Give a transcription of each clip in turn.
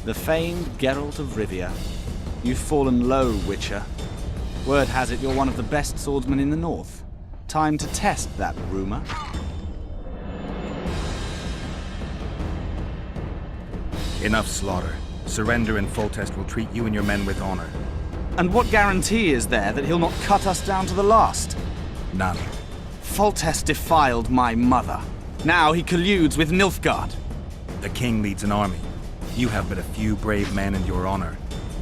The famed Geralt of Rivia. You've fallen low, Witcher. Word has it you're one of the best swordsmen in the north. Time to test that rumor. Enough slaughter. Surrender and Foltest will treat you and your men with honor. And what guarantee is there that he'll not cut us down to the last? None. Foltest defiled my mother. Now he colludes with Nilfgaard. The king leads an army. You have but a few brave men and your honor.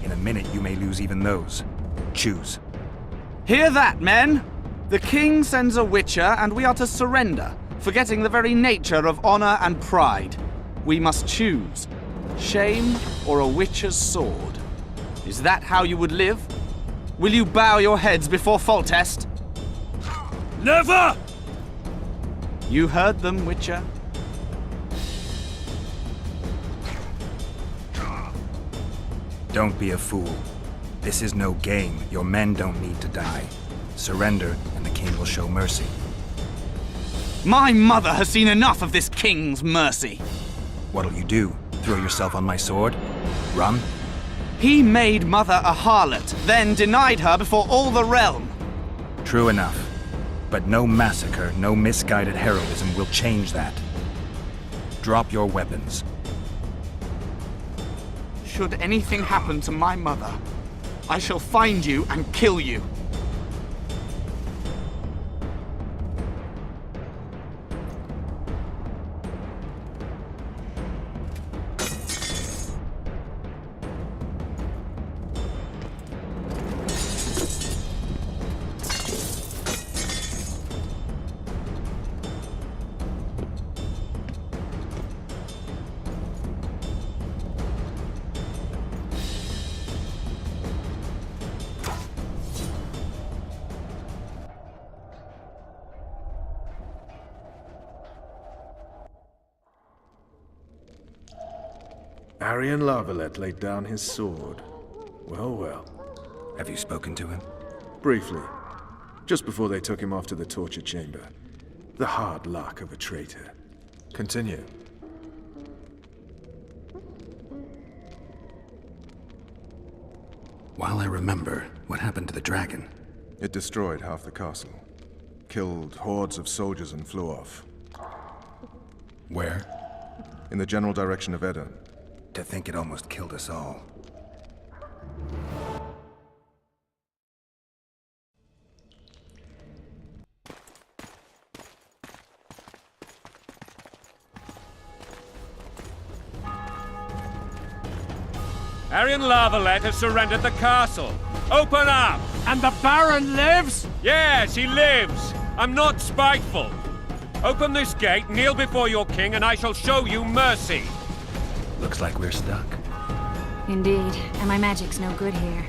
In a minute you may lose even those. Choose. Hear that, men! The king sends a witcher and we are to surrender, forgetting the very nature of honor and pride. We must choose. Shame or a witcher's sword? Is that how you would live? Will you bow your heads before Foltest? Never! You heard them, Witcher. Don't be a fool. This is no game. Your men don't need to die. Surrender, and the king will show mercy. My mother has seen enough of this king's mercy. What'll you do? Throw yourself on my sword? Run? He made mother a harlot, then denied her before all the realm. True enough. But no massacre, no misguided heroism will change that. Drop your weapons. Should anything happen to my mother, I shall find you and kill you. Aryan La Valette laid down his sword. Well, well. Have you spoken to him? Briefly. Just before they took him off to the torture chamber. The hard luck of a traitor. Continue. While I remember, what happened to the dragon? It destroyed half the castle. Killed hordes of soldiers and flew off. Where? In the general direction of Edda. To think it almost killed us all. Aryan La Valette has surrendered the castle. Open up! And the Baron lives? Yes, he lives. I'm not spiteful. Open this gate, kneel before your king, and I shall show you mercy. Looks like we're stuck. Indeed, and my magic's no good here.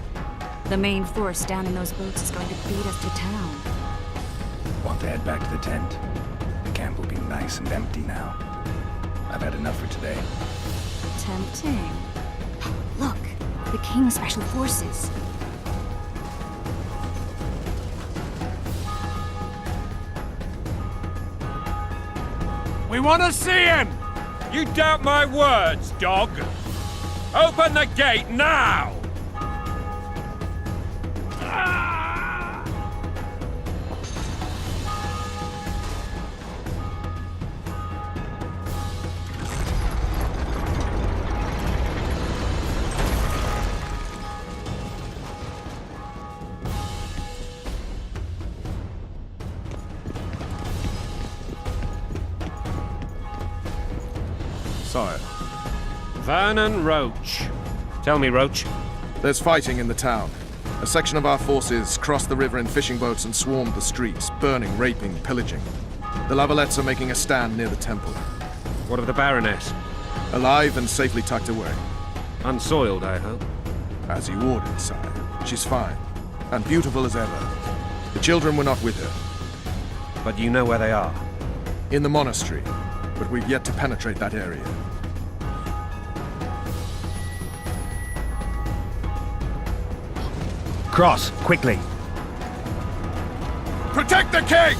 The main force down in those boats is going to beat us to town. Want to head back to the tent? The camp will be nice and empty now. I've had enough for today. Tempting. Look, the King's Special Forces. We want to see him! You doubt my words, dog? Open the gate now! Sire. Vernon Roach. Tell me, Roach. There's fighting in the town. A section of our forces crossed the river in fishing boats and swarmed the streets, burning, raping, pillaging. The La Valettes are making a stand near the Temple. What of the Baroness? Alive and safely tucked away. Unsoiled, I hope. As you ordered, sire. She's fine. And beautiful as ever. The children were not with her. But you know where they are? In the monastery. But we've yet to penetrate that area. Cross, quickly! Protect the king!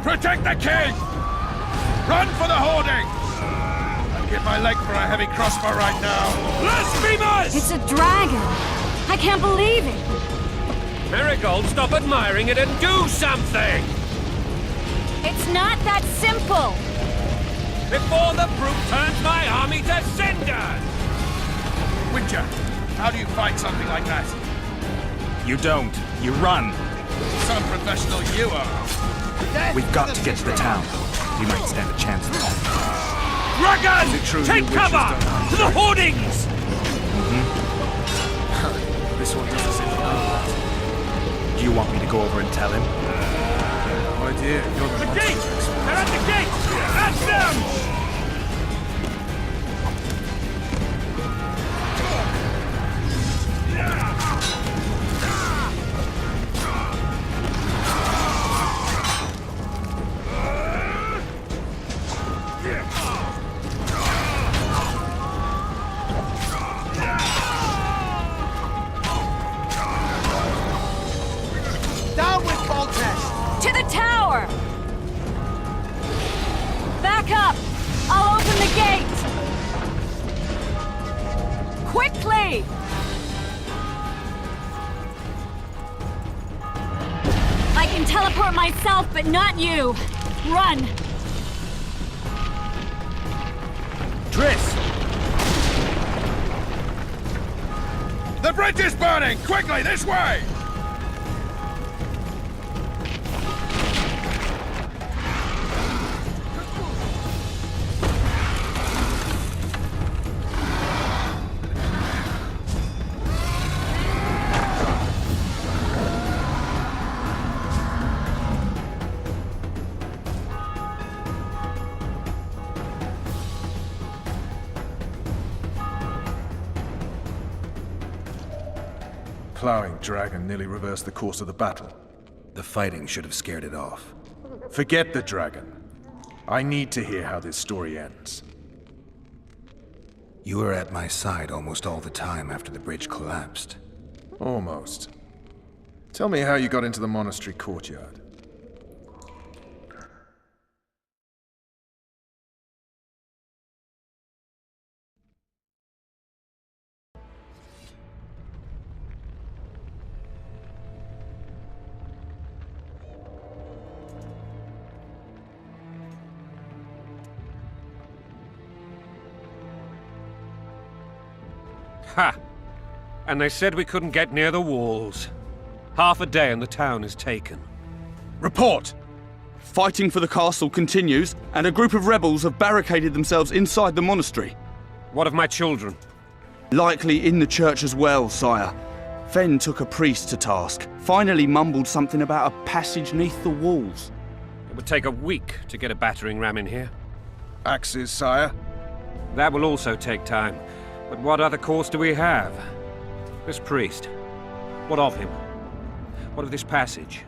Protect the king! Run for the hoarding! I'd give my leg for a heavy crossbow right now. Blasphemous! It's a dragon! I can't believe it! Marigold, stop admiring it and do something! It's not that simple! Before the brute turns my army to cinders! Witcher, how do you fight something like that? You don't. You run. Some professional you are. We've got to get to the town. We might stand a chance at that. Dragon! Is it true Take you witches cover! don't- To the hoardings! This one doesn't seem to know that. Do you want me to go over and tell him? No idea. You're the The monster gate! expert. They're at the gate! That's them! Down with Foltest! To the tower! Back up! I'll open the gate! Quickly! I can teleport myself, but not you! Run! Triss! The bridge is burning! Quickly, this way! Plowing dragon nearly reversed the course of the battle. The fighting should have scared it off. Forget the dragon. I need to hear how this story ends. You were at my side almost all the time after the bridge collapsed. Almost. Tell me how you got into the monastery courtyard. Ha! And they said we couldn't get near the walls. Half a day and the town is taken. Report! Fighting for the castle continues, and a group of rebels have barricaded themselves inside the monastery. What of my children? Likely in the church as well, sire. Fen took a priest to task, finally mumbled something about a passage neath the walls. It would take a week to get a battering ram in here. Axes, sire. That will also take time. But what other course do we have? This priest. What of him? What of this passage?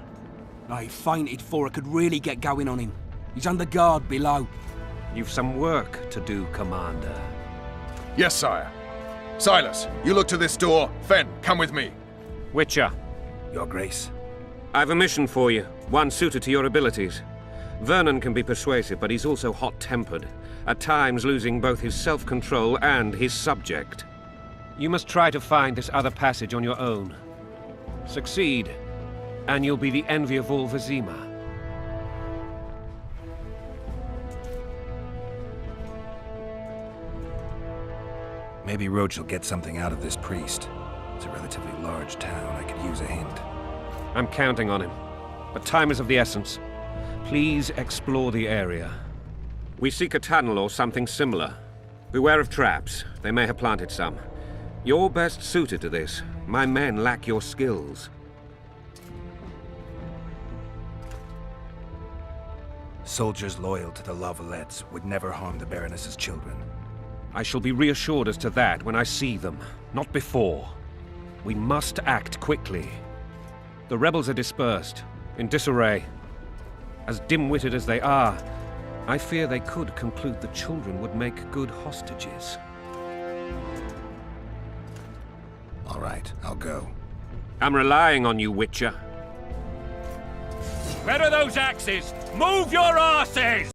I fainted before I could really get going on him. He's under guard below. You've some work to do, Commander. Yes, sire. Silas, you look to this door. Fen, come with me. Witcher, Your Grace. I've a mission for you, one suited to your abilities. Vernon can be persuasive, but he's also hot-tempered, at times losing both his self-control and his subject. You must try to find this other passage on your own. Succeed, and you'll be the envy of all Vizima. Maybe Roach will get something out of this priest. It's a relatively large town. I could use a hint. I'm counting on him, but time is of the essence. Please explore the area. We seek a tunnel or something similar. Beware of traps. They may have planted some. You're best suited to this. My men lack your skills. Soldiers loyal to the La Valettes would never harm the Baroness's children. I shall be reassured as to that when I see them, not before. We must act quickly. The rebels are dispersed, in disarray. As dim-witted as they are, I fear they could conclude the children would make good hostages. All right, I'll go. I'm relying on you, Witcher. Where are those axes? Move your asses!